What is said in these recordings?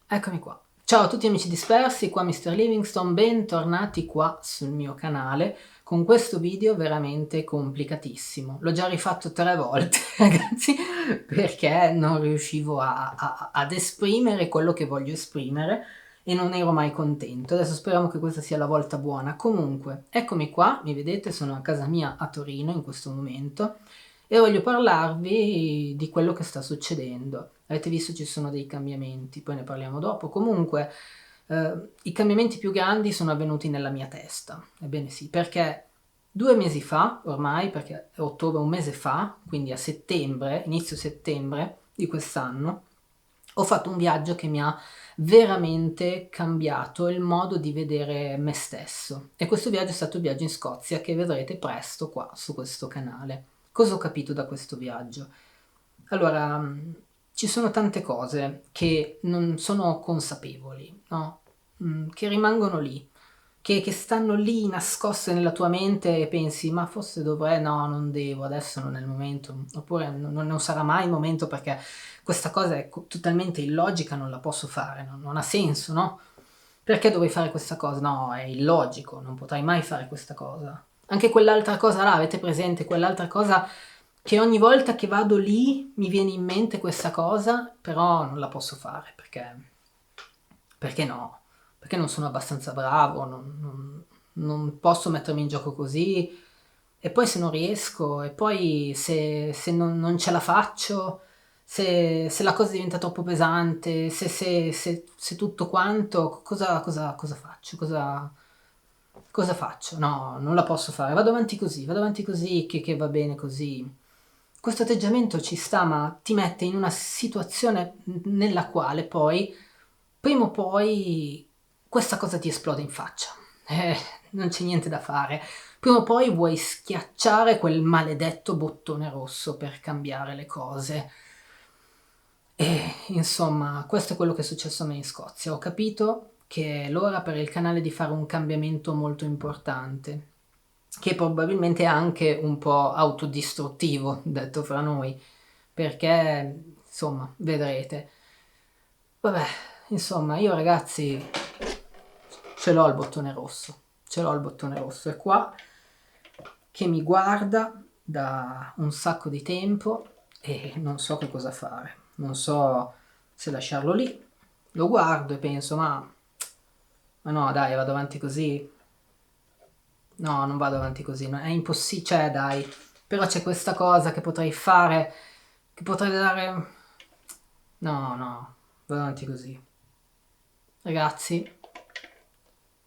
Eccomi qua. Ciao a tutti amici dispersi, qua Mr. Livingstone, bentornati qua sul mio canale con questo video veramente complicatissimo. L'ho già rifatto 3 volte ragazzi, perché non riuscivo ad esprimere quello che voglio esprimere e non ero mai contento. Adesso speriamo che questa sia la volta buona. Comunque, eccomi qua, mi vedete, sono a casa mia a Torino in questo momento e voglio parlarvi di quello che sta succedendo. Avete visto ci sono dei cambiamenti, poi ne parliamo dopo. Comunque i cambiamenti più grandi sono avvenuti nella mia testa. Ebbene sì, perché 2 mesi fa, ormai, perché è ottobre, un mese fa, quindi a settembre, inizio settembre di quest'anno, ho fatto un viaggio che mi ha veramente cambiato il modo di vedere me stesso. E questo viaggio è stato il viaggio in Scozia, che vedrete presto qua su questo canale. Cosa ho capito da questo viaggio? Allora, ci sono tante cose che non sono consapevoli, no? Che rimangono lì, che stanno lì nascoste nella tua mente e pensi, ma forse dovrei, no, non devo, adesso non è il momento, oppure non sarà mai il momento perché questa cosa è totalmente illogica, non la posso fare, non ha senso, no? Perché dovrei fare questa cosa? No, è illogico, non potrai mai fare questa cosa. Anche quell'altra cosa là, avete presente? Quell'altra cosa che ogni volta che vado lì mi viene in mente questa cosa, però non la posso fare perché no? Perché non sono abbastanza bravo, non posso mettermi in gioco così, e poi se non riesco, e poi se non ce la faccio, se la cosa diventa troppo pesante, se tutto quanto, cosa faccio? Cosa faccio? No, non la posso fare, vado avanti così, che va bene così. Questo atteggiamento ci sta, ma ti mette in una situazione nella quale poi, prima o poi, questa cosa ti esplode in faccia. Non c'è niente da fare. Prima o poi vuoi schiacciare quel maledetto bottone rosso per cambiare le cose. E insomma, questo è quello che è successo a me in Scozia. Ho capito che è l'ora per il canale di fare un cambiamento molto importante, che probabilmente è anche un po' autodistruttivo, detto fra noi, perché insomma, vedrete. Vabbè, insomma, io ragazzi ce l'ho il bottone rosso, ce l'ho il bottone rosso, è qua che mi guarda da un sacco di tempo e non so che cosa fare, non so se lasciarlo lì, lo guardo e penso ma no dai, vado avanti così, no non vado avanti così, è impossibile, cioè dai, però c'è questa cosa che potrei fare, che potrei dare, no, vado avanti così. Ragazzi,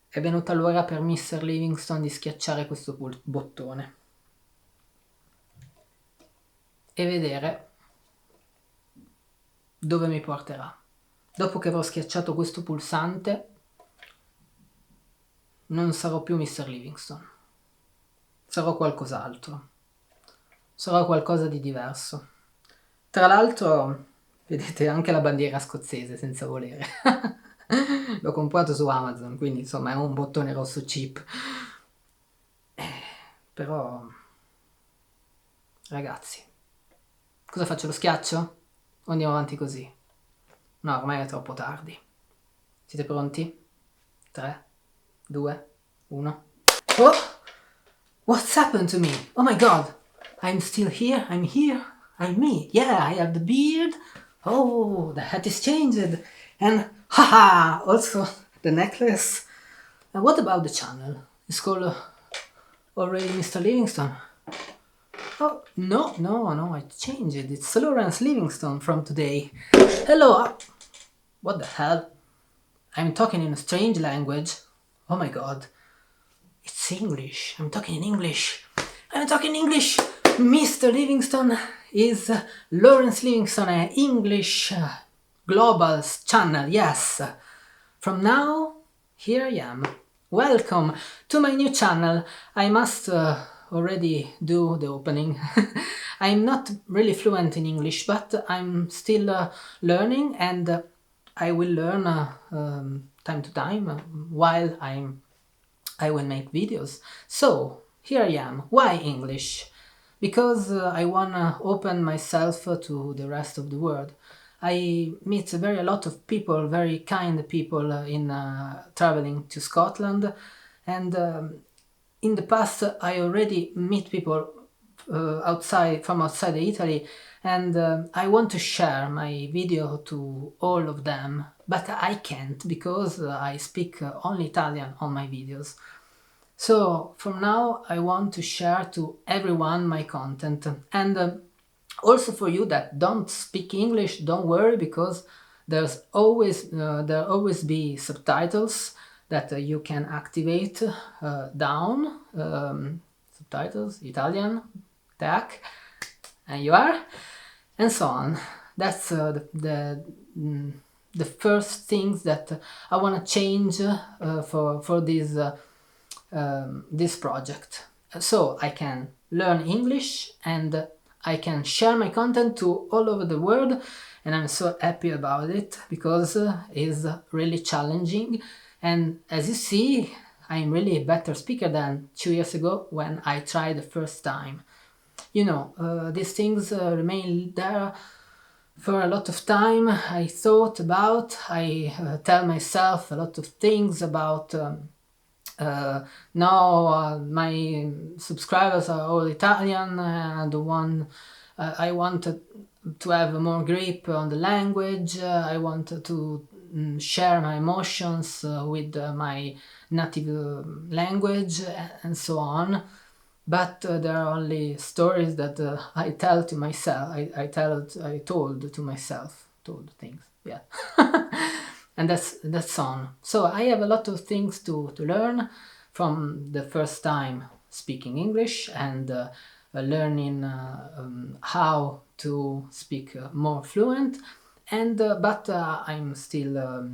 è venuta l'ora per Mr. Livingstone di schiacciare questo bottone e vedere dove mi porterà. Dopo che avrò schiacciato questo pulsante, non sarò più Mr. Livingstone. Sarò qualcos'altro. Sarò qualcosa di diverso. Tra l'altro, vedete anche la bandiera scozzese senza volere. L'ho comprato su Amazon, quindi insomma è un bottone rosso cheap. Però, ragazzi, cosa faccio? Lo schiaccio? O andiamo avanti così? No, ormai è troppo tardi. Siete pronti? 3, 2, 1. Oh! What's happened to me? Oh my god! I'm still here, I'm here, I'm me. Yeah, I have the beard. Oh, the hat is changed. And haha! Also, the necklace. And what about the channel? It's called already Mr. Livingstone. Oh, no, I changed it. It's Lawrence Livingstone from today. Hello. What the hell? I'm talking in a strange language. Oh my god. It's English. I'm talking in English. Mr. Livingstone is Lawrence Livingstone, English Global channel, yes. From now, here I am. Welcome to my new channel. I must already do the opening. I'm not really fluent in English, but I'm still learning, and I will learn time to time while I will make videos. So here I am. Why English? because I wanna open myself to the rest of the world. I meet a lot of people, very kind people in traveling to Scotland, and in the past I already meet people from outside Italy, and I want to share my video to all of them, but I can't because I speak only Italian on my videos. So from now I want to share to everyone my content, and also for you that don't speak English, don't worry, because there'll always be subtitles that you can activate down. Subtitles, Italian, tac, and you are, and so on. That's the first things that I want to change for this project, so I can learn English and I can share my content to all over the world, and I'm so happy about it because it's really challenging, and as you see, I'm really a better speaker than 2 years ago when I tried the first time. You know, these things remain there for a lot of time. I thought about, I tell myself a lot of things about now my subscribers are all Italian, I wanted to have more grip on the language, I wanted to share my emotions with my native language, and so on. But there are only stories that I tell to myself. I told to myself, told things, yeah. And that's on. So I have a lot of things to learn from the first time speaking English, and learning how to speak more fluent. And but I'm still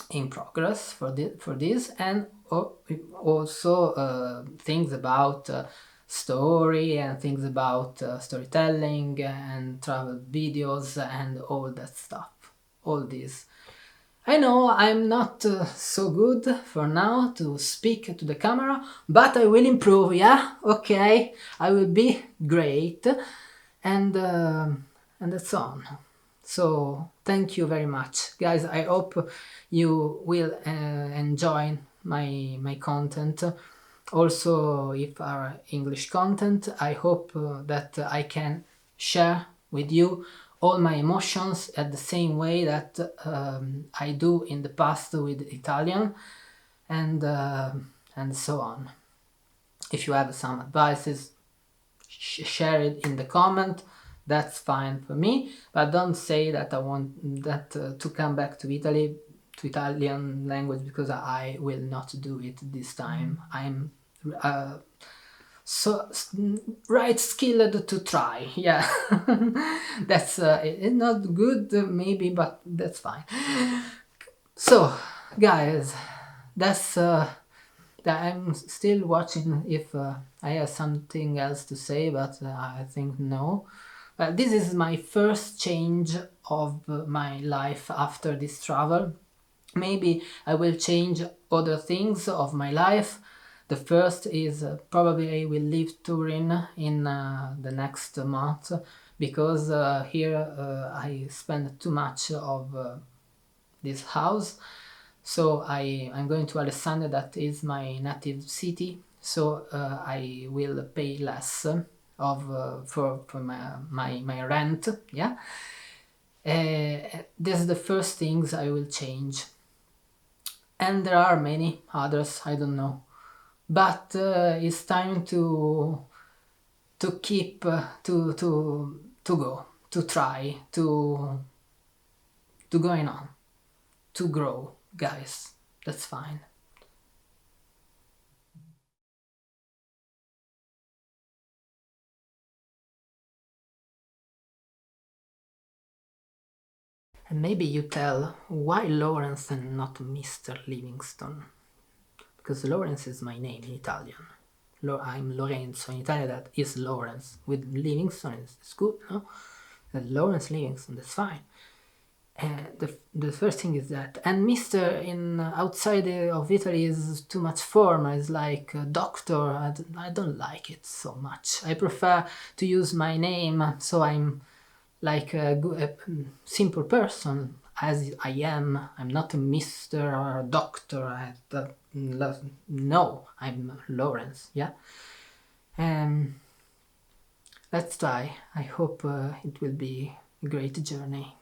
in progress for this, and also things about story and things about storytelling and travel videos and all that stuff, all this. I know I'm not so good for now to speak to the camera, but I will improve, yeah? Okay, I will be great, and that's on. So thank you very much, guys. I hope you will enjoy my content. Also, if our English content, I hope that I can share with you all my emotions at the same way that I do in the past with Italian, and so on. If you have some advices, share it in the comment. That's fine for me, but don't say that I want that to come back to Italy, to Italian language, because I will not do it this time. I'm so right skilled to try, yeah. That's it's not good maybe, but that's fine. So guys, that's I'm still watching if I have something else to say, but I think no. This is my first change of my life after this travel. Maybe I will change other things of my life. The first is probably I will leave Turin in the next month, because here I spend too much of this house. So I'm going to Alessandria, that is my native city, so I will pay less of for my rent, yeah. This is the first things I will change, and there are many others, I don't know, but it's time to keep to go, to try to going on, to grow, guys. That's fine. And maybe you tell, why Lawrence and not Mr. Livingstone? Because Lawrence is my name in Italian. I'm Lorenzo in Italian, that is Lawrence. With Livingstone it's good, no? Lawrence Livingstone, that's fine. The first thing is that, and Mr. in outside of Italy is too much formal. It's like doctor. I don't like it so much. I prefer to use my name, so I'm like a simple person as I am. I'm not a Mr. or a doctor. No, I'm Lawrence. Yeah. Let's try. I hope it will be a great journey.